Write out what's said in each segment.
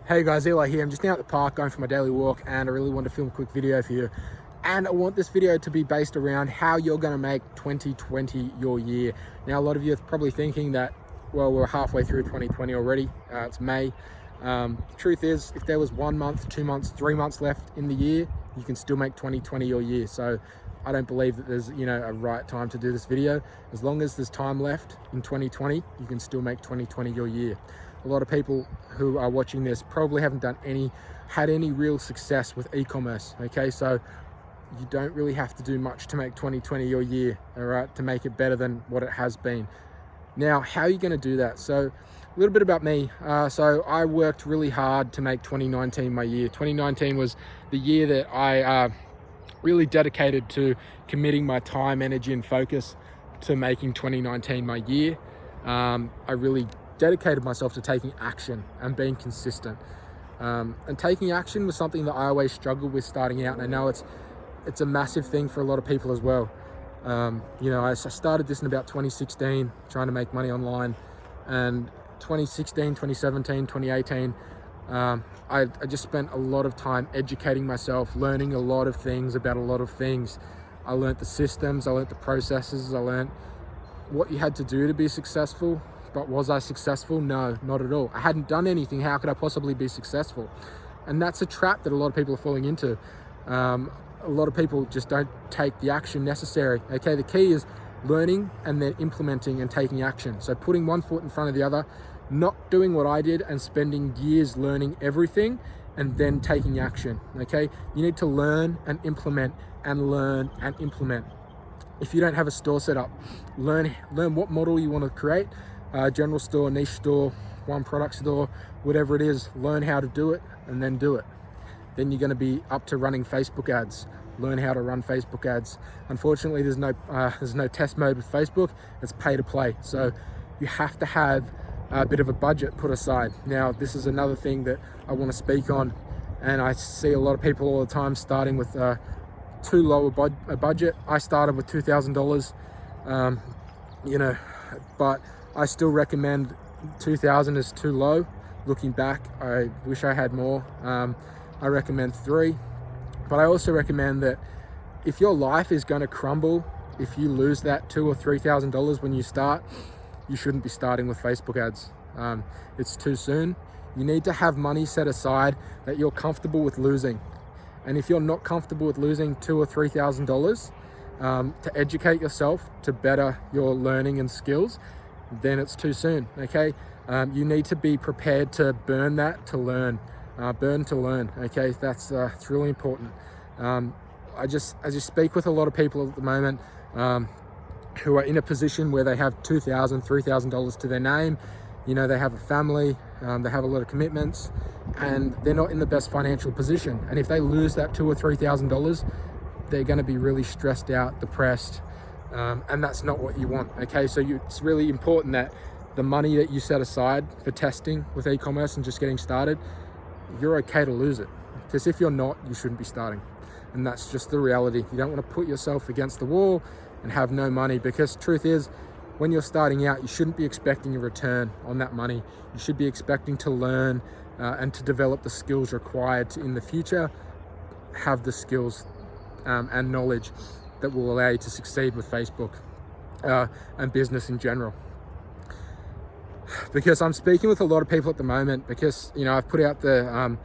Hey guys, Eli here. I'm just now at the park going for my daily walk, and I really want to film a quick video for you. And I want this video to be based around how you're going to make 2020 your year. Now, a lot of you are probably thinking that, well, we're halfway through 2020 already. It's May. The truth is, if there was 1 month, 2 months, 3 months left in the year, you can still make 2020 your year. So I don't believe that there's, a right time to do this video. As long as there's time left in 2020, you can still make 2020 your year. A lot of people who are watching this probably haven't had any real success with e-commerce. Okay, so you don't really have to do much to make 2020 your year, all right, to make it better than what it has been. Now, how are you going to do that? So a little bit about me. So I worked really hard to make 2019 my year. 2019 was the year that I really dedicated to committing my time, energy, and focus to making 2019 my year. I really dedicated myself to taking action and being consistent. And taking action was something that I always struggled with starting out, and I know it's a massive thing for a lot of people as well. I started this in about 2016, trying to make money online, and 2016, 2017, 2018, I just spent a lot of time educating myself, learning a lot of things about a lot of things. I learned the systems, I learned the processes, I learned what you had to do to be successful. But was I successful? No, not at all. I hadn't done anything. How could I possibly be successful? And that's a trap that a lot of people are falling into. A lot of people just don't take the action necessary. Okay, the key is learning and then implementing and taking action. So putting one foot in front of the other, not doing what I did and spending years learning everything and then taking action. Okay, you need to learn and implement and learn and implement. If you don't have a store set up, learn what model you want to create. General store, niche store, one product store, whatever it is, learn how to do it and then do it. Then you're going to be up to running Facebook ads. Learn how to run Facebook ads. Unfortunately, there's no test mode with Facebook. It's pay to play. So you have to have a bit of a budget put aside. Now, this is another thing that I want to speak on, and I see a lot of people all the time starting with too low a budget. I started with $2,000, but I still recommend 2,000 is too low. Looking back, I wish I had more. I recommend 3, but I also recommend that if your life is going to crumble, if you lose that $2,000 or $3,000 when you start, you shouldn't be starting with Facebook ads. It's too soon. You need to have money set aside that you're comfortable with losing. And if you're not comfortable with losing $2,000 or $3,000 to educate yourself, to better your learning and skills, then it's too soon. Okay, you need to be prepared to burn that to learn. Burn to learn. Okay, that's it's really important. I just speak with a lot of people at the moment who are in a position where they have $2,000, $3,000 to their name. They have a family, they have a lot of commitments, and they're not in the best financial position. And if they lose that $2,000 or $3,000, they're going to be really stressed out, depressed. And that's not what you want. Okay, so it's really important that the money that you set aside for testing with e-commerce and just getting started, you're okay to lose it, because if you're not, you shouldn't be starting. And that's just the reality. You don't want to put yourself against the wall and have no money, because truth is, when you're starting out, you shouldn't be expecting a return on that money. You should be expecting to learn and to develop the skills required to, in the future, have the skills and knowledge that will allow you to succeed with Facebook and business in general. Because I'm speaking with a lot of people at the moment, because I've put out the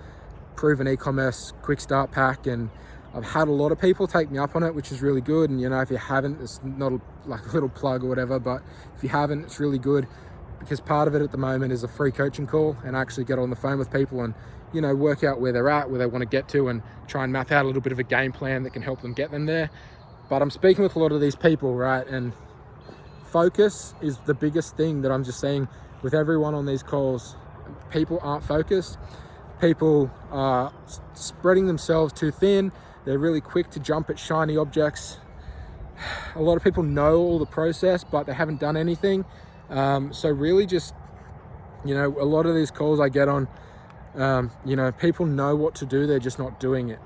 proven e-commerce quick start pack, and I've had a lot of people take me up on it, which is really good. And if you haven't, it's not like a little plug or whatever, but if you haven't, it's really good, because part of it at the moment is a free coaching call, and I actually get on the phone with people and work out where they're at, where they want to get to, and try and map out a little bit of a game plan that can help them get them there. But I'm speaking with a lot of these people, right? And focus is the biggest thing that I'm just saying with everyone on these calls. People aren't focused. People are spreading themselves too thin. They're really quick to jump at shiny objects. A lot of people know all the process, but they haven't done anything. So really just, a lot of these calls I get on, people know what to do, they're just not doing it.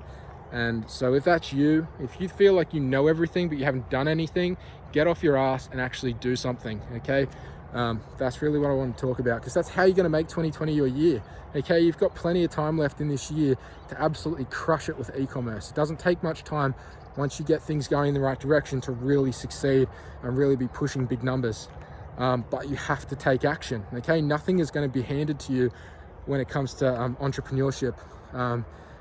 And so if that's you, if you feel like you know everything but you haven't done anything, get off your ass and actually do something. Okay, That's really what I want to talk about, because that's how you're going to make 2020 your year. Okay, you've got plenty of time left in this year to absolutely crush it with e-commerce. It doesn't take much time once you get things going in the right direction to really succeed and really be pushing big numbers. But you have to take action. Okay, nothing is going to be handed to you when it comes to entrepreneurship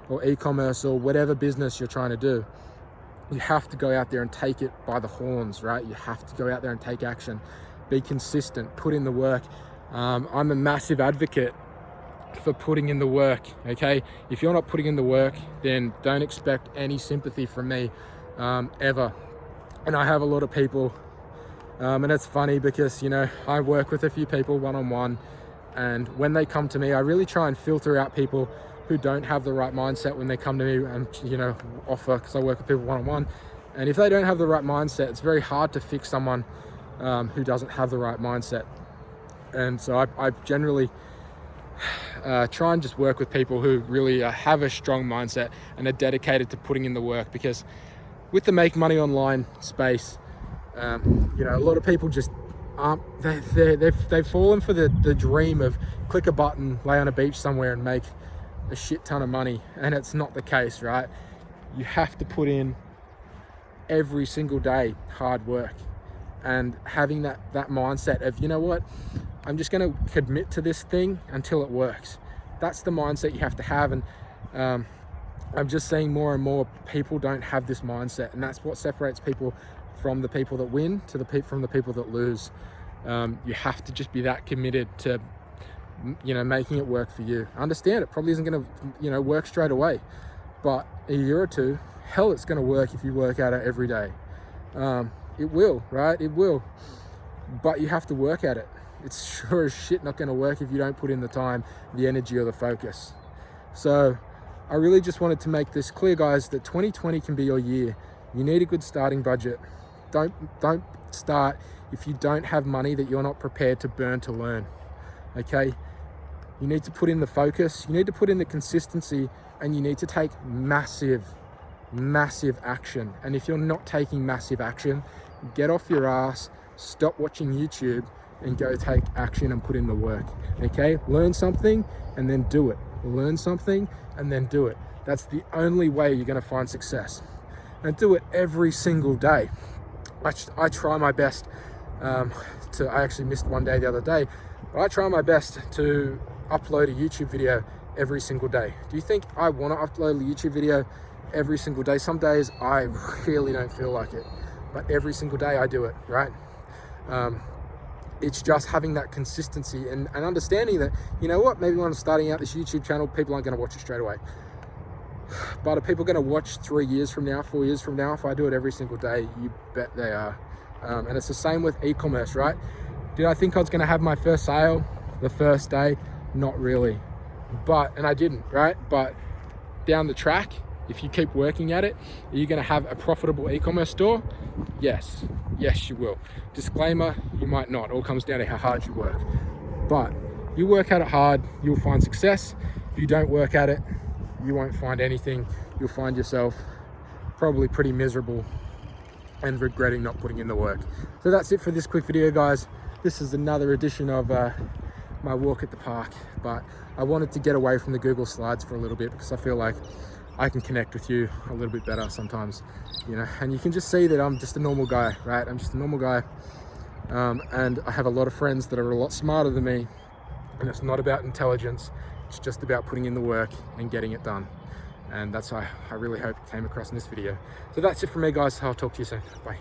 or e-commerce or whatever business you're trying to do. You have to go out there and take it by the horns, right? You have to go out there and take action. Be consistent, put in the work. I'm a massive advocate for putting in the work, okay? If you're not putting in the work, then don't expect any sympathy from me, ever. And I have a lot of people, and it's funny because, you know, I work with a few people one-on-one, and when they come to me, I really try and filter out people who don't have the right mindset when they come to me and, you know, offer, because I work with people one-on-one. And if they don't have the right mindset, it's very hard to fix someone who doesn't have the right mindset. And so I generally try and just work with people who really have a strong mindset and are dedicated to putting in the work, because with the make money online space, you know, a lot of people just aren't, they've fallen for the dream of click a button, lay on a beach somewhere and make a shit ton of money. And it's not the case, right? You have to put in every single day hard work, and having that mindset of, you know what, I'm just going to commit to this thing until it works. That's the mindset you have to have. And I'm just seeing more and more people don't have this mindset, and that's what separates people from the people that win from the people that lose. You have to just be that committed to, you know, making it work for you. I understand it probably isn't going to, you know, work straight away, but a year or two, hell, it's going to work if you work at it every day. It will, right? It will, but you have to work at it. It's sure as shit not going to work if you don't put in the time, the energy, or the focus. So I really just wanted to make this clear, guys, that 2020 can be your year. You need a good starting budget. Don't start if you don't have money that you're not prepared to burn to learn. Okay, you need to put in the focus, you need to put in the consistency, and you need to take massive action. And if you're not taking massive action, get off your ass, stop watching YouTube, and go take action and put in the work. Okay, learn something and then do it. Learn something and then do it. That's the only way you're going to find success. And do it every single day. I try my best I actually missed one day the other day, but I try my best to upload a YouTube video every single day. Do you think I want to upload a YouTube video every single day? Some days I really don't feel like it, but every single day I do it, right? It's just having that consistency and understanding that, you know what, maybe when I'm starting out this YouTube channel, people aren't going to watch it straight away. But are people going to watch 3 years from now, 4 years from now? If I do it every single day, you bet they are. And it's the same with e-commerce, right? Did I think I was going to have my first sale the first day? Not really. And I didn't, right? But down the track, if you keep working at it, are you going to have a profitable e-commerce store? Yes. Yes, you will. Disclaimer, you might not. It all comes down to how hard you work. But you work at it hard, you'll find success. If you don't work at it, you won't find anything. You'll find yourself probably pretty miserable and regretting not putting in the work. So that's it for this quick video, guys. This is another edition of my walk at the park, but I wanted to get away from the Google Slides for a little bit because I feel like I can connect with you a little bit better sometimes, you know, and you can just see that I'm just a normal guy, right? I'm just a normal guy, and I have a lot of friends that are a lot smarter than me, and it's not about intelligence. It's just about putting in the work and getting it done. And that's what I really hope came across in this video. So that's it from me, guys. I'll talk to you soon. Bye.